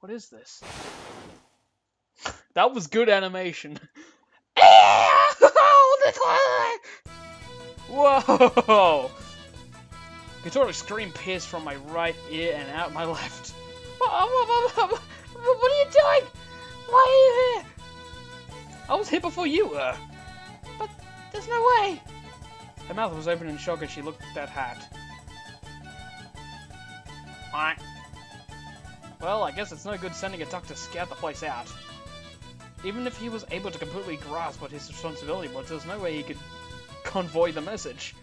What is this? That was good animation. Whoa! Katori's scream pierced from my right ear and out my left. What are you doing? Why are you here? I was here before you were. But there's no way. Her mouth was open in shock as she looked at that hat. Well, I guess it's no good sending a duck to scout the place out. Even if he was able to completely grasp what his responsibility was, there's no way he could convoy the message.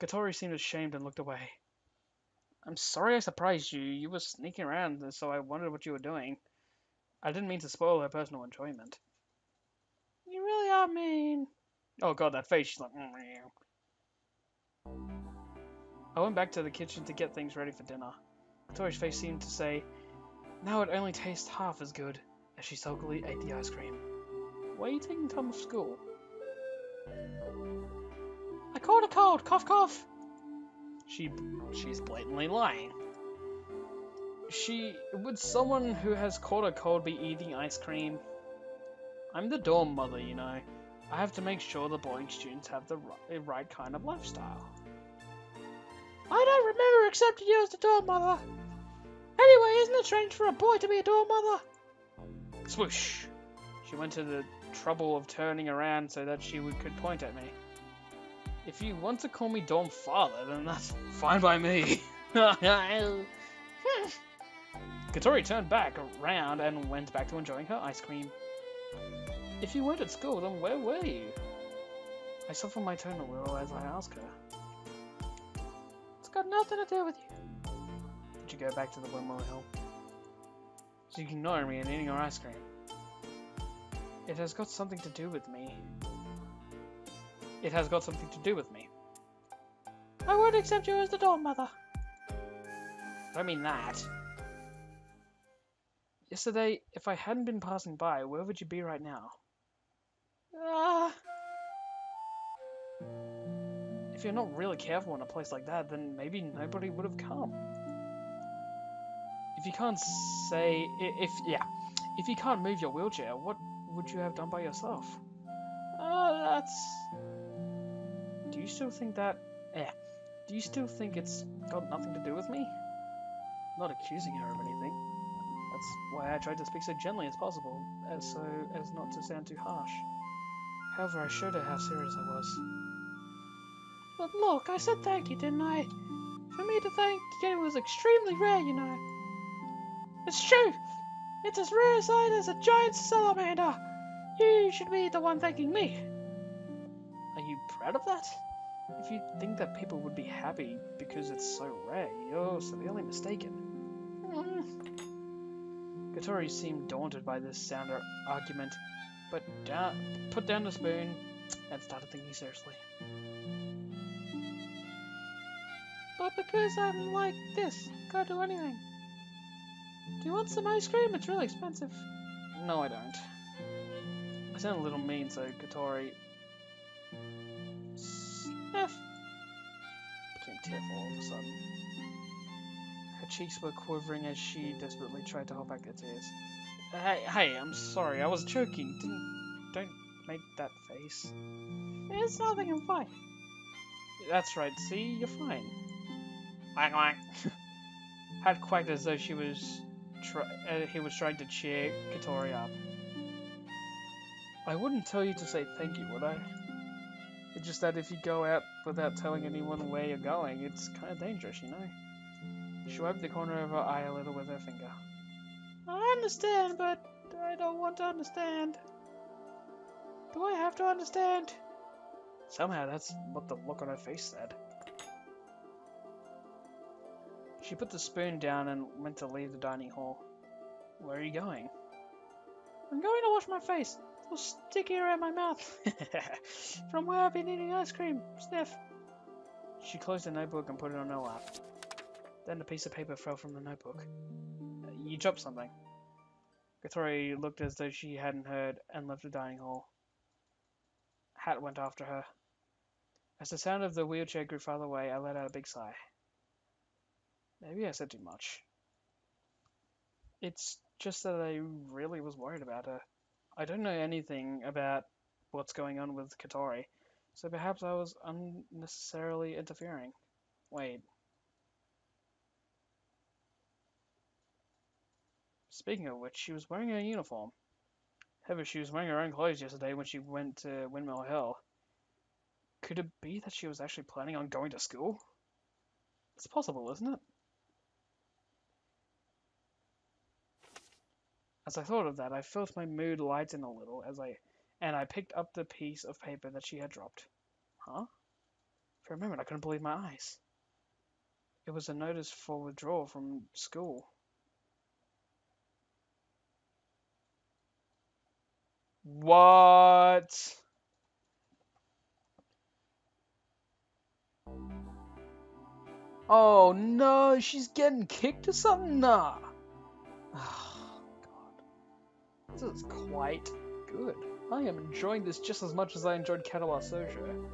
Katori seemed ashamed and looked away. I'm sorry I surprised you. You were sneaking around, so I wondered what you were doing. I didn't mean to spoil her personal enjoyment. You really are mean. Oh god, that face. She's like... I went back to the kitchen to get things ready for dinner. Katori's face seemed to say, now it only tastes half as good, as she sulkily ate the ice cream. Why are you taking time off school? I caught a cold, cough cough! She's blatantly lying. Would someone who has caught a cold be eating ice cream? I'm the dorm mother, you know. I have to make sure the boarding students have the right kind of lifestyle. I don't remember accepting you as the dorm mother. Anyway, isn't it strange for a boy to be a dorm mother? Swoosh! She went to the trouble of turning around so that she could point at me. If you want to call me dorm father, then that's fine by me. Katori turned back around and went back to enjoying her ice cream. If you weren't at school, then where were you? I softened my tone a little as I asked her. It's got nothing to do with you. Did you go back to the Moenovel? So you can ignore me and eating your ice cream. It has got something to do with me. It has got something to do with me. I won't accept you as the dorm mother. I don't mean that. Yesterday, if I hadn't been passing by, where would you be right now? If you're not really careful in a place like that, then maybe nobody would have come. If you can't if you can't move your wheelchair, what would you have done by yourself? Do you still think that... Do you still think it's got nothing to do with me? I'm not accusing her of anything. That's why I tried to speak so gently as possible, so as not to sound too harsh. However, I showed her how serious I was. But look, I said thank you, didn't I? For me to thank you was extremely rare, you know. It's true! It's as rare a sight as a giant salamander! You should be the one thanking me. Are you proud of that? If you think that people would be happy because it's so rare, you're severely mistaken. Katori seemed daunted by this sounder argument, but put down the spoon and started thinking seriously. But because I'm like this, can't do anything. Do you want some ice cream? It's really expensive. No, I don't. I sound a little mean, so Katori... Sniff! Became tearful all of a sudden. Her cheeks were quivering as she desperately tried to hold back her tears. Hey, I'm sorry, I was joking. Don't make that face. It's nothing, I'm fine. That's right, see? You're fine. Quack, quack. Hat quacked as though he was trying to cheer Katori up. I wouldn't tell you to say thank you, would I? It's just that if you go out without telling anyone where you're going, it's kind of dangerous, you know? She wiped the corner of her eye a little with her finger. I understand, but I don't want to understand. Do I have to understand? Somehow that's what the look on her face said. She put the spoon down and went to leave the dining hall. Where are you going? I'm going to wash my face. It's all sticky around my mouth. From where I've been eating ice cream. Sniff. She closed the notebook and put it on her lap. Then a piece of paper fell from the notebook. You dropped something. Katori looked as though she hadn't heard and left the dining hall. Hat went after her. As the sound of the wheelchair grew farther away, I let out a big sigh. Maybe I said too much. It's just that I really was worried about her. I don't know anything about what's going on with Katori, so perhaps I was unnecessarily interfering. Wait. Speaking of which, she was wearing a uniform. However, she was wearing her own clothes yesterday when she went to Windmill Hill. Could it be that she was actually planning on going to school? It's possible, isn't it? As I thought of that, I felt my mood lighten a little and I picked up the piece of paper that she had dropped. Huh? For a moment, I couldn't believe my eyes. It was a notice for withdrawal from school. What? Oh no, she's getting kicked or something? Nah. Oh, God. This is quite good. I am enjoying this just as much as I enjoyed Catalar Sojo.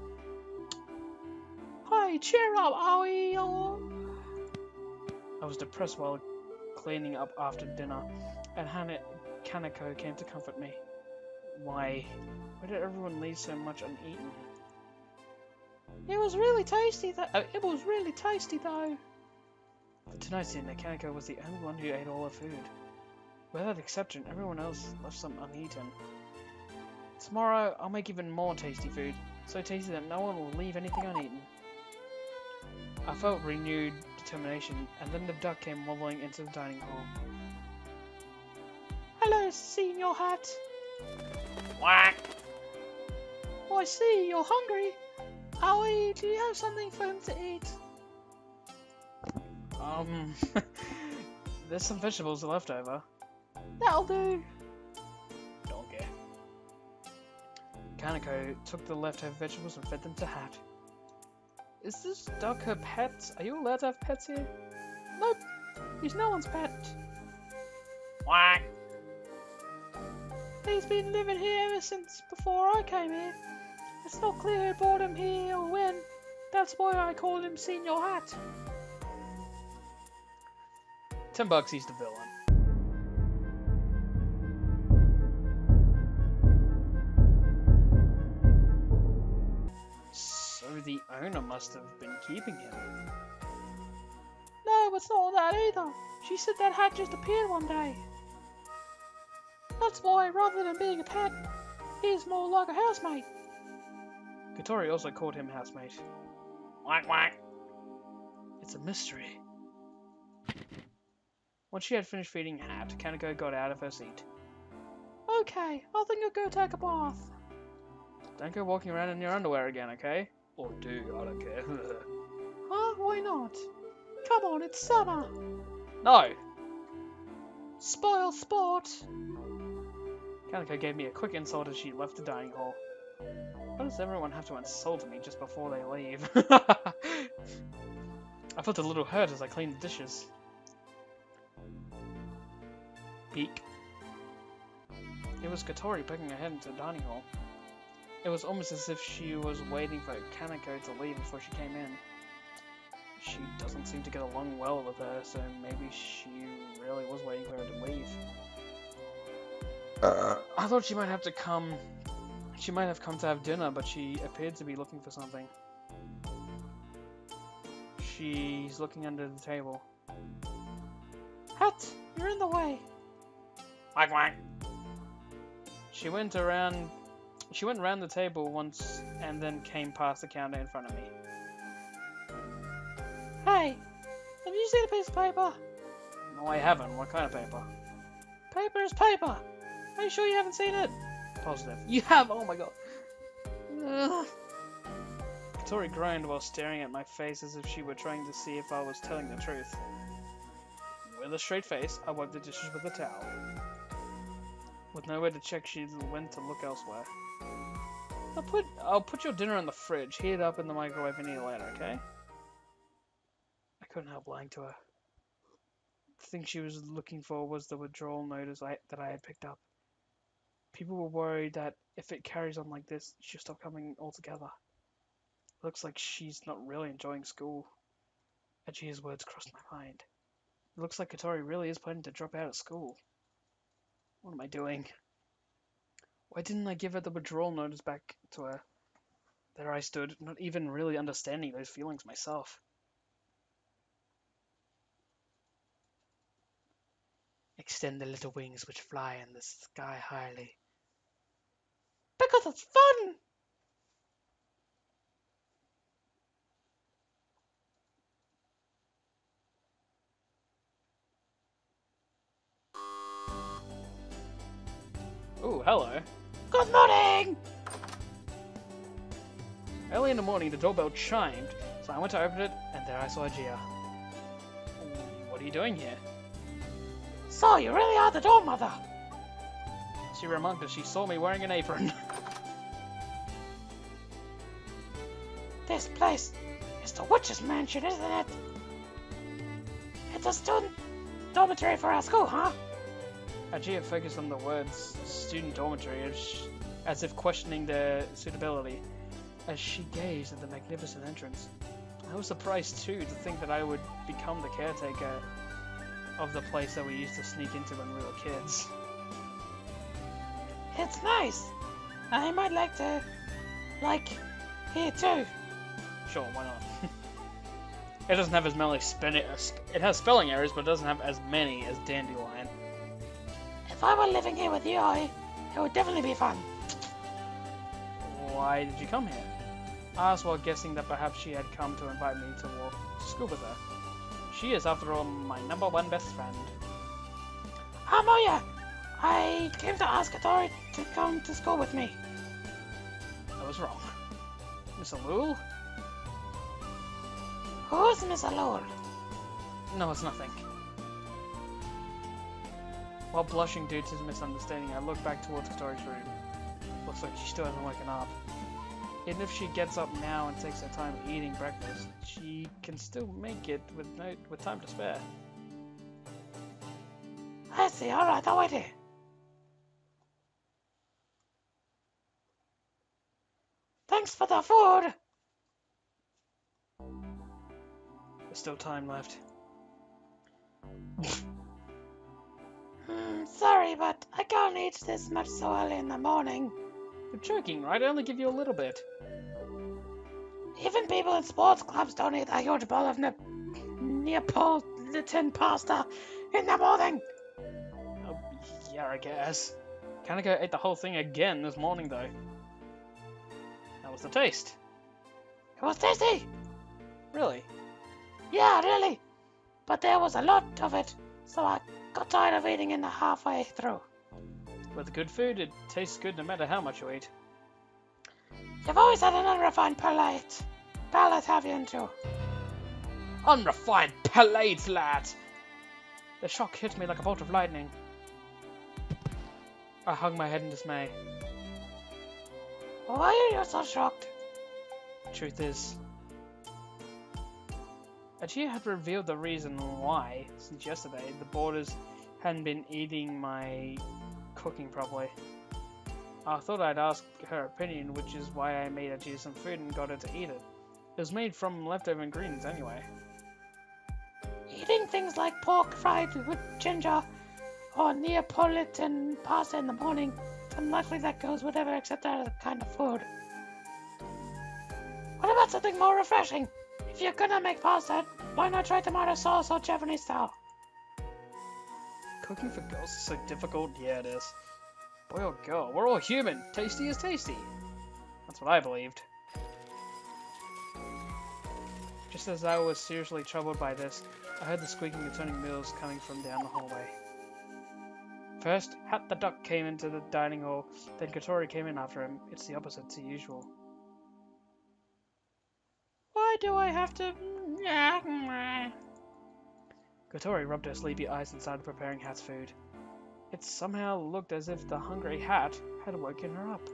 Hi, cheer up, Aoi! I was depressed while cleaning up after dinner, and Kaneko came to comfort me. Why did everyone leave so much uneaten? It was really tasty, though. For tonight's dinner, Kaneko was the only one who ate all her food. Without exception, everyone else left some uneaten. Tomorrow, I'll make even more tasty food, so tasty that no one will leave anything uneaten. I felt renewed determination, and then the duck came wobbling into the dining hall. Hello, Senior Hat. What? Oh, I see, you're hungry. Aoi, do you have something for him to eat? There's some vegetables left over. That'll do. Donkey. Kaneko took the leftover vegetables and fed them to Hat. Is this duck her pet? Are you allowed to have pets here? Nope, he's no one's pet. What? He's been living here ever since before I came here. It's not clear who brought him here or when. That's why I call him Senior Hat. $10, he's the villain. So the owner must have been keeping him. No, it's not that either. She said that hat just appeared one day. That's why, rather than being a pet, he's more like a housemate. Katori also called him housemate. Whack whack. It's a mystery. Once she had finished feeding Hat, Kaneko got out of her seat. Okay, I think I'll go take a bath. Don't go walking around in your underwear again, okay? Or do, I don't care. Huh? Why not? Come on, it's summer. No. Spoil sport. Kaneko gave me a quick insult as she left the dining hall. Why does everyone have to insult me just before they leave? I felt a little hurt as I cleaned the dishes. Peek. It was Katori poking her head into the dining hall. It was almost as if she was waiting for Kaneko to leave before she came in. She doesn't seem to get along well with her, so maybe she really was waiting for her to leave. I thought she might have come to have dinner, but she appeared to be looking for something. She's looking under the table. Hat, you're in the way. Quack quack. She went around the table once and then came past the counter in front of me. Hey, have you seen a piece of paper? No, I haven't. What kind of paper? Paper is paper. Are you sure you haven't seen it? Positive. You have? Oh my god. Katori groaned while staring at my face as if she were trying to see if I was telling the truth. With a straight face, I wiped the dishes with a towel. With nowhere to check, she went to look elsewhere. I'll put your dinner in the fridge. Heat it up in the microwave and eat it later, okay? I couldn't help lying to her. The thing she was looking for was the withdrawal notice that I had picked up. People were worried that if it carries on like this, she'll stop coming altogether. Looks like she's not really enjoying school. Ajia's words crossed my mind. It looks like Katori really is planning to drop out of school. What am I doing? Why didn't I give her the withdrawal notice back to her? There I stood, not even really understanding those feelings myself. Extend the little wings which fly in the sky highly. Because it's fun! Ooh, hello. Good morning! Early in the morning, the doorbell chimed, so I went to open it, and there I saw Gia. What are you doing here? So, you really are the doll mother! She remarked as she saw me wearing an apron. This place is the witch's mansion, isn't it? It's a student dormitory for our school, huh? Gia focused on the words student dormitory as if questioning their suitability as she gazed at the magnificent entrance. I was surprised too to think that I would become the caretaker of the place that we used to sneak into when we were kids. It's nice! I might like to, here too. Sure, why not? It doesn't have as many it has spelling errors, but it doesn't have as many as Dandelion. If I were living here with you, it would definitely be fun. Why did you come here? I asked while guessing that perhaps she had come to invite me to walk to school with her. She is, after all, my #1 best friend. Oh yeah, I came to ask Katori to come to school with me. I was wrong. Miss Alul? Who's Miss Alul? No, it's nothing. While blushing due to his misunderstanding, I looked back towards Katori's room. Looks like she still hasn't woken up. Even if she gets up now and takes her time eating breakfast, she can still make it with time to spare. I see, alright, I'll wait here. Thanks for the food! There's still time left. Sorry, but I can't eat this much so early in the morning. You're joking, right? I only give you a little bit. Even people in sports clubs don't eat a huge bowl of Neapolitan pasta in the morning. Oh, yeah, I guess. Kinda ate the whole thing again this morning, though. How was the taste? It was tasty! Really? Yeah, really. But there was a lot of it, so I got tired of eating it halfway through. With good food, it tastes good no matter how much you eat. You've always had an unrefined palate, haven't you? Unrefined palate, lad! The shock hit me like a bolt of lightning. I hung my head in dismay. Why are you so shocked? Truth is, Achia had revealed the reason why, since yesterday, the boarders hadn't been eating my cooking properly. I thought I'd ask her opinion, which is why I made Achia some food and got her to eat it. It was made from leftover ingredients anyway. Eating things like pork fried with ginger or Neapolitan pasta in the morning, unlikely that goes whatever except that other kind of food. What about something more refreshing? If you're gonna make pasta, why not try tomato sauce or Japanese style? Cooking for girls is so difficult. Yeah, it is. Boy or girl, we're all human. Tasty is tasty. That's what I believed. Just as I was seriously troubled by this, I heard the squeaking and turning wheels coming from down the hallway. First, Hat the duck came into the dining hall, then Katori came in after him. It's the opposite to usual. Why do I have to... Katori rubbed her sleepy eyes and started preparing Hat's food. It somehow looked as if the hungry Hat had woken her up.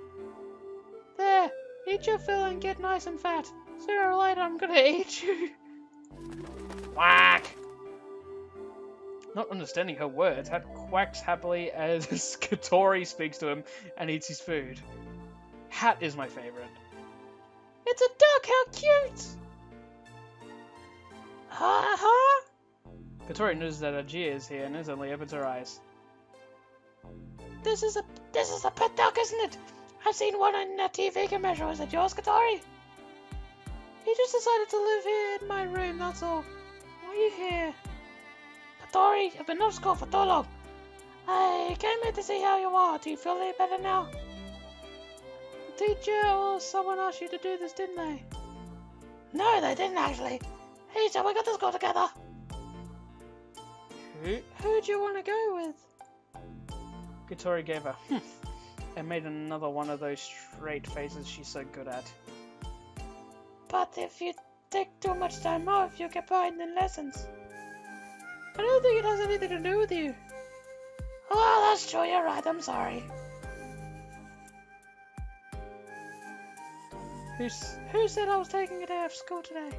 There! Eat your fill and get nice and fat. Sooner or later I'm gonna eat you. Quack! Not understanding her words, Hat quacks happily as Katori speaks to him and eats his food. Hat is my favorite. It's a duck, how cute! Uh-huh! Katori notices that Ajia is here and instantly opens her eyes. This is a pet duck, isn't it? I've seen one in a TV commercial. Is it yours, Katori? He just decided to live here in my room, that's all. Why are you here? Katori, I've been off school for too long. I came here to see how you are. Do you feel any better now? The teacher or someone asked you to do this, didn't they? No, they didn't actually. Hey, so we got to school together. Who'd you want to go with? Katori gave a and made another one of those straight faces she's so good at. But if you take too much time off, you'll get behind in lessons. I don't think it has anything to do with you. Oh, that's true, you're right, I'm sorry. Who said I was taking a day off school today?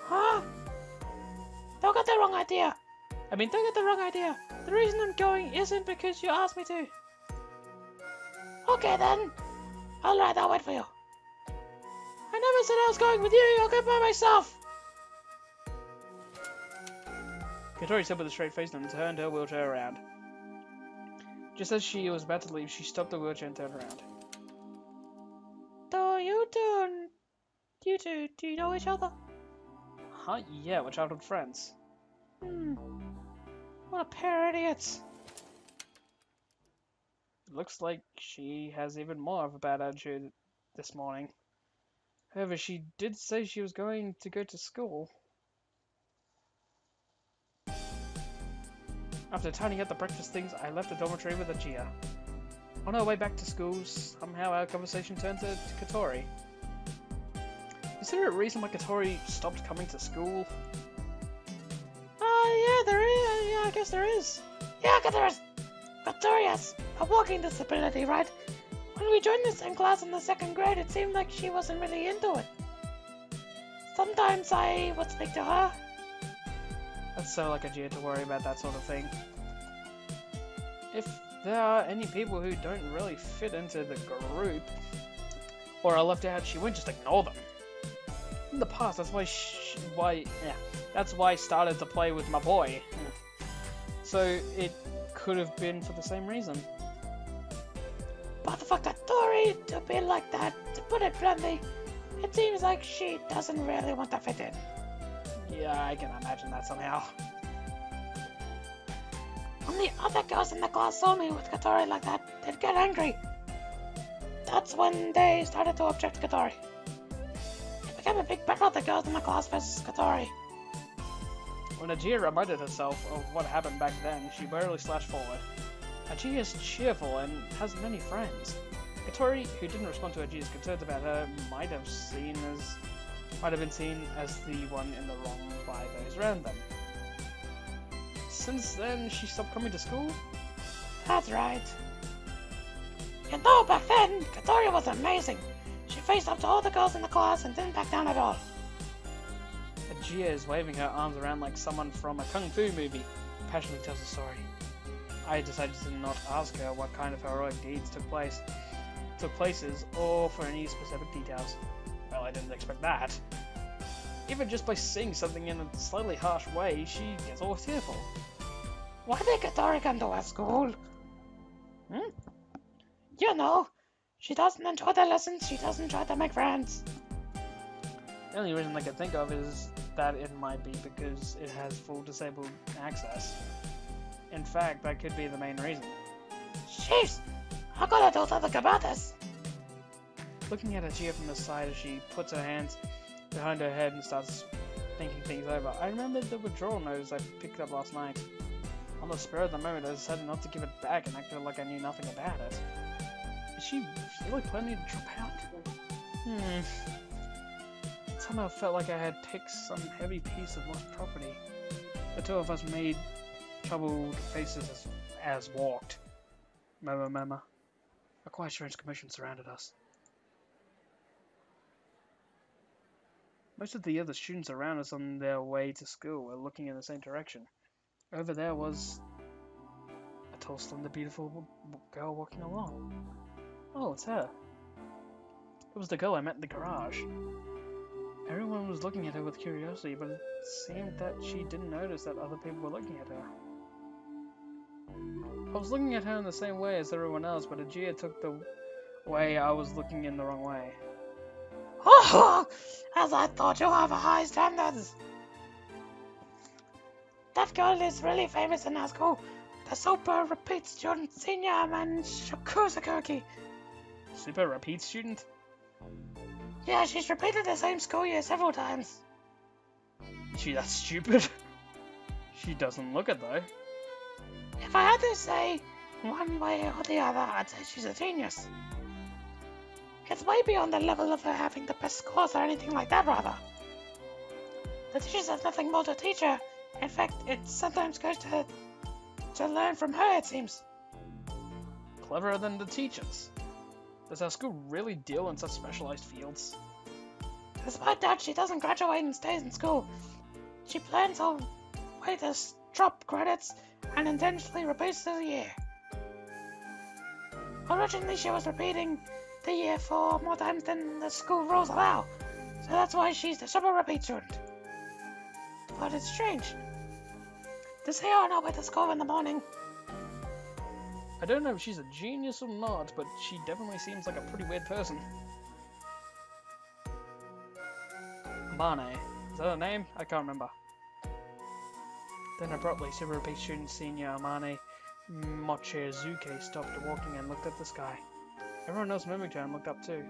Huh? Don't get the wrong idea. Don't get the wrong idea. The reason I'm going isn't because you asked me to. Okay then. Alright, I'll wait for you. I never said I was going with you. I'll go by myself. Katori said with a straight face and turned her wheelchair around. Just as she was about to leave, she stopped the wheelchair and turned around. You two, do you know each other? Huh? Yeah, we're childhood friends. What a pair of idiots. It looks like she has even more of a bad attitude this morning. However, she did say she was going to school. After tidying up the breakfast things, I left the dormitory with Ajia. On our way back to school, somehow our conversation turned to Katori. Is there a reason why Katori stopped coming to school? Yeah, there is. Yeah, I guess there is. Yeah, there is. Katori has a walking disability, right? When we joined the same class in the 2nd grade, it seemed like she wasn't really into it. Sometimes I would speak to her. That's so like Ajia to worry about that sort of thing. If there are any people who don't really fit into the group, or are left out, she won't just ignore them. In the past, that's why I started to play with my boy. So it could have been for the same reason. But for Katori to be like that, to put it bluntly, it seems like she doesn't really want to fit in. Yeah, I can imagine that somehow. When the other girls in the class saw me with Katori like that, they'd get angry. That's when they started to object to Katori. It became a big battle of the girls in the class versus Katori. When Ajia reminded herself of what happened back then, she barely slashed forward. Ajia is cheerful and has many friends. Katori, who didn't respond to Ajia's concerns about her, might have been seen as the one in the wrong by those around them. Since then, she stopped coming to school? That's right. You know, back then, Katori was amazing. She faced up to all the girls in the class and didn't back down at all. Ajia is waving her arms around like someone from a kung fu movie, passionately tells the story. I decided to not ask her what kind of heroic deeds took places, or for any specific details. Well, I didn't expect that. Even just by seeing something in a slightly harsh way, she gets all tearful. Why did Katori come to our school? You know, she doesn't enjoy the lessons, she doesn't try to make friends. The only reason I can think of is that it might be because it has full disabled access. In fact, that could be the main reason. Jeez! How could I do something about this? Looking at Ajia from the side as she puts her hands behind her head and starts thinking things over, I remembered the withdrawal notice I picked up last night. On the spur of the moment, I decided not to give it back and acted like I knew nothing about it. Is she really planning to drop out? Somehow felt like I had picked some heavy piece of lost property. The two of us made troubled faces as walked. Murmur. A quiet strange commotion surrounded us. Most of the other students around us on their way to school were looking in the same direction. Over there was a tall, slender, beautiful girl walking along. Oh, it's her. It was the girl I met in the garage. Everyone was looking at her with curiosity, but it seemed that she didn't notice that other people were looking at her. I was looking at her in the same way as everyone else, but Ajia took the way I was looking in the wrong way. Oh, as I thought, you have high standards. That girl is really famous in our school. The super repeat student, senior man Shakusakuki. Super repeat student? Yeah, she's repeated the same school year several times. Is she that stupid? She doesn't look it though. If I had to say one way or the other, I'd say she's a genius. It's way beyond the level of her having the best scores or anything like that, rather. The teachers have nothing more to teach her. In fact, it sometimes goes to learn from her, it seems. Cleverer than the teachers. Does our school really deal in such specialized fields? Despite that, she doesn't graduate and stays in school. She plans on way to drop credits and intentionally repeats the year. Originally, she was repeating the year 4 more times than the school rules allow, so that's why she's the super repeat student. But it's strange. Does Heo know where to score in the morning? I don't know if she's a genius or not, but she definitely seems like a pretty weird person. Amane. Is that her name? I can't remember. Then abruptly, super repeat student senior Amane Mochizuke stopped walking and looked at the sky. Everyone else moving to her and looked up too.